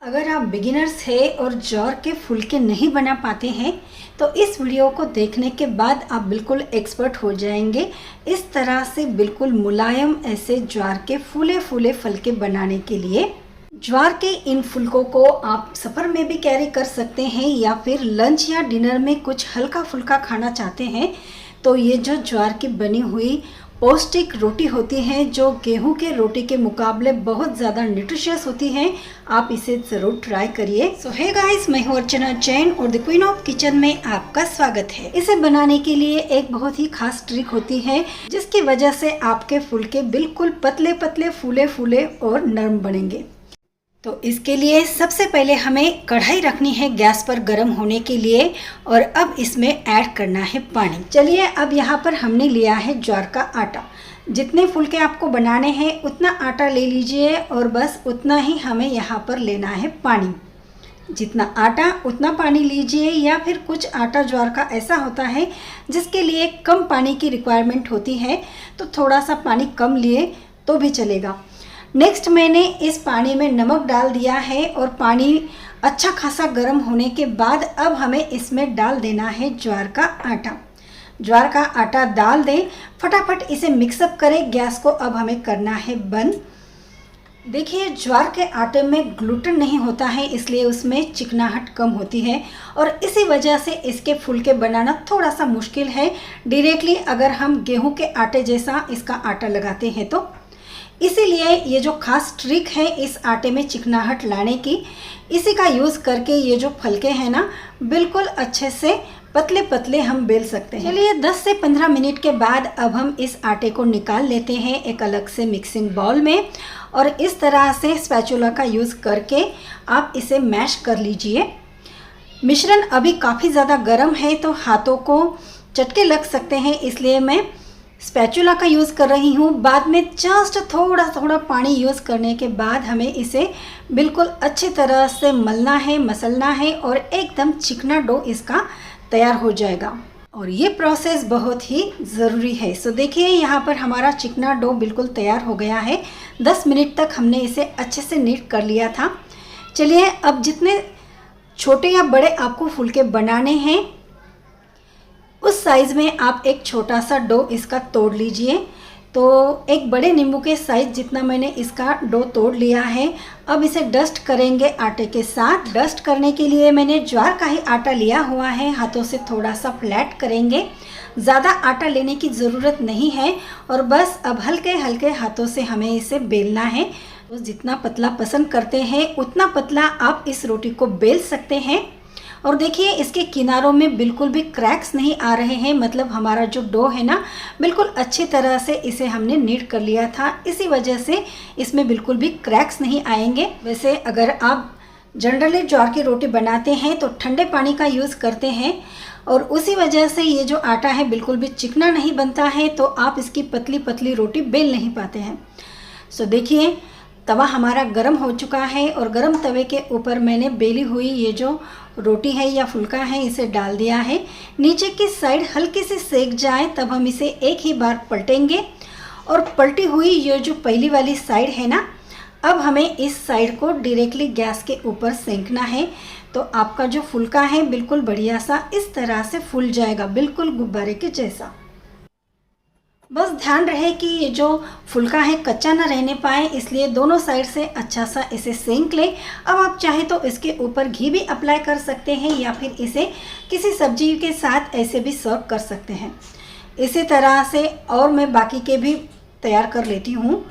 अगर आप बिगिनर्स हैं और ज्वार के फुलके नहीं बना पाते हैं तो इस वीडियो को देखने के बाद आप बिल्कुल एक्सपर्ट हो जाएंगे। इस तरह से बिल्कुल मुलायम ऐसे ज्वार के फूले फूले फुलके बनाने के लिए ज्वार के इन फुलकों को आप सफ़र में भी कैरी कर सकते हैं या फिर लंच या डिनर में कुछ हल्का फुल्का खाना चाहते हैं तो ये जो ज्वार की बनी हुई पौष्टिक रोटी होती है जो गेहूं के रोटी के मुकाबले बहुत ज़्यादा न्यूट्रिशियस होती है, आप इसे ज़रूर ट्राई करिए। सो हे गाइस, मैं हूं अर्चना जैन और द क्वीन ऑफ किचन में आपका स्वागत है। इसे बनाने के लिए एक बहुत ही खास ट्रिक होती है जिसकी वजह से आपके फुलके बिल्कुल पतले पतले फूले फूले और नरम बनेंगे। तो इसके लिए सबसे पहले हमें कढ़ाई रखनी है गैस पर गर्म होने के लिए और अब इसमें ऐड करना है पानी। चलिए, अब यहाँ पर हमने लिया है ज्वार का आटा। जितने फुलके आपको बनाने हैं उतना आटा ले लीजिए और बस उतना ही हमें यहाँ पर लेना है पानी। जितना आटा उतना पानी लीजिए, या फिर कुछ आटा ज्वार का ऐसा होता है जिसके लिए कम पानी की रिक्वायरमेंट होती है तो थोड़ा सा पानी कम लिए तो भी चलेगा। नेक्स्ट मैंने इस पानी में नमक डाल दिया है और पानी अच्छा खासा गर्म होने के बाद अब हमें इसमें डाल देना है ज्वार का आटा। ज्वार का आटा डाल दें, फटाफट इसे मिक्सअप करें। गैस को अब हमें करना है बंद। देखिए, ज्वार के आटे में ग्लूटेन नहीं होता है इसलिए उसमें चिकनाहट कम होती है और इसी वजह से इसके फुलके बनाना थोड़ा सा मुश्किल है डायरेक्टली अगर हम गेहूं के आटे जैसा इसका आटा लगाते हैं तो। इसीलिए ये जो खास ट्रिक है इस आटे में चिकनाहट लाने की, इसी का यूज़ करके ये जो फुलके हैं ना बिल्कुल अच्छे से पतले पतले हम बेल सकते हैं। चलिए, 10 से 15 मिनट के बाद अब हम इस आटे को निकाल लेते हैं एक अलग से मिक्सिंग बाउल में और इस तरह से स्पैचुला का यूज़ करके आप इसे मैश कर लीजिए। मिश्रण अभी काफ़ी ज़्यादा गर्म है तो हाथों को चटके लग सकते हैं, इसलिए मैं स्पैचुला का यूज़ कर रही हूँ। बाद में जस्ट थोड़ा थोड़ा पानी यूज़ करने के बाद हमें इसे बिल्कुल अच्छी तरह से मलना है, मसलना है और एकदम चिकना डो इसका तैयार हो जाएगा और ये प्रोसेस बहुत ही ज़रूरी है। सो देखिए, यहाँ पर हमारा चिकना डो बिल्कुल तैयार हो गया है। 10 मिनट तक हमने इसे अच्छे से नीट कर लिया था। चलिए, अब जितने छोटे या बड़े आपको फुलके बनाने हैं उस साइज़ में आप एक छोटा सा डो इसका तोड़ लीजिए। तो एक बड़े नींबू के साइज़ जितना मैंने इसका डो तोड़ लिया है। अब इसे डस्ट करेंगे आटे के साथ। डस्ट करने के लिए मैंने ज्वार का ही आटा लिया हुआ है, हाथों से थोड़ा सा फ्लैट करेंगे। ज़्यादा आटा लेने की ज़रूरत नहीं है और बस अब हल्के हल्के हाथों से हमें इसे बेलना है। तो जितना पतला पसंद करते हैं उतना पतला आप इस रोटी को बेल सकते हैं। और देखिए, इसके किनारों में बिल्कुल भी क्रैक्स नहीं आ रहे हैं, मतलब हमारा जो डो है ना बिल्कुल अच्छी तरह से इसे हमने नीट कर लिया था, इसी वजह से इसमें बिल्कुल भी क्रैक्स नहीं आएंगे। वैसे अगर आप जनरली ज्वार की रोटी बनाते हैं तो ठंडे पानी का यूज़ करते हैं और उसी वजह से ये जो आटा है बिल्कुल भी चिकना नहीं बनता है तो आप इसकी पतली पतली रोटी बेल नहीं पाते हैं। सो देखिए, तवा हमारा गर्म हो चुका है और गर्म तवे के ऊपर मैंने बेली हुई ये जो रोटी है या फुलका है इसे डाल दिया है। नीचे की साइड हल्की सी सेक जाए तब हम इसे एक ही बार पलटेंगे और पलटी हुई ये जो पहली वाली साइड है ना, अब हमें इस साइड को डायरेक्टली गैस के ऊपर सेंकना है तो आपका जो फुलका है बिल्कुल बढ़िया सा इस तरह से फूल जाएगा, बिल्कुल गुब्बारे के जैसा। बस ध्यान रहे कि ये जो फुलका है कच्चा ना रहने पाए, इसलिए दोनों साइड से अच्छा सा इसे सेंक लें। अब आप चाहे तो इसके ऊपर घी भी अप्लाई कर सकते हैं या फिर इसे किसी सब्जी के साथ ऐसे भी सर्व कर सकते हैं। इसी तरह से और मैं बाकी के भी तैयार कर लेती हूँ।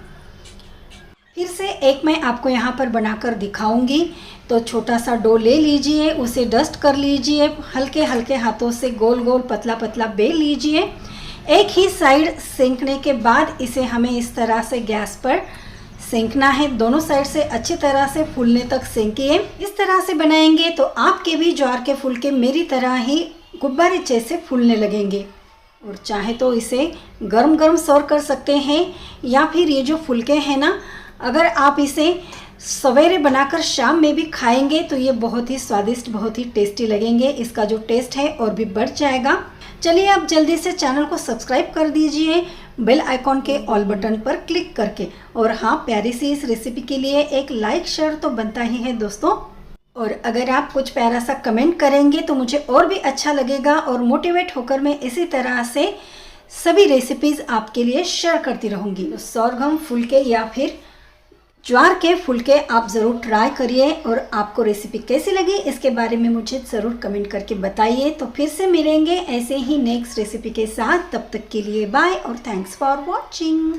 फिर से एक मैं आपको यहाँ पर बनाकर दिखाऊंगी। तो छोटा सा डो ले लीजिए, उसे डस्ट कर लीजिए, हल्के हल्के हाथों से गोल गोल पतला पतला बेल लीजिए। एक ही साइड सेंकने के बाद इसे हमें इस तरह से गैस पर सेंकना है। दोनों साइड से अच्छी तरह से फूलने तक सेंकिए। इस तरह से बनाएंगे तो आपके भी ज्वार के फुलके मेरी तरह ही गुब्बारे जैसे फूलने लगेंगे। और चाहे तो इसे गरम गरम सर्व कर सकते हैं या फिर ये जो फुलके हैं ना, अगर आप इसे सवेरे बनाकर शाम में भी खाएंगे तो ये बहुत ही स्वादिष्ट, बहुत ही टेस्टी लगेंगे। इसका जो टेस्ट है और भी बढ़ जाएगा। चलिए, आप जल्दी से चैनल को सब्सक्राइब कर दीजिए, बेल आइकॉन के ऑल बटन पर क्लिक करके। और हाँ, प्यारी सी इस रेसिपी के लिए एक लाइक शेयर तो बनता ही है दोस्तों। और अगर आप कुछ प्यारा सा कमेंट करेंगे तो मुझे और भी अच्छा लगेगा और मोटिवेट होकर मैं इसी तरह से सभी रेसिपीज़ आपके लिए शेयर करती रहूँगी। तो सोरगम फुलके या फिर ज्वार के फुलके आप ज़रूर ट्राई करिए और आपको रेसिपी कैसी लगी इसके बारे में मुझे ज़रूर कमेंट करके बताइए। तो फिर से मिलेंगे ऐसे ही नेक्स्ट रेसिपी के साथ, तब तक के लिए बाय और थैंक्स फॉर वॉचिंग।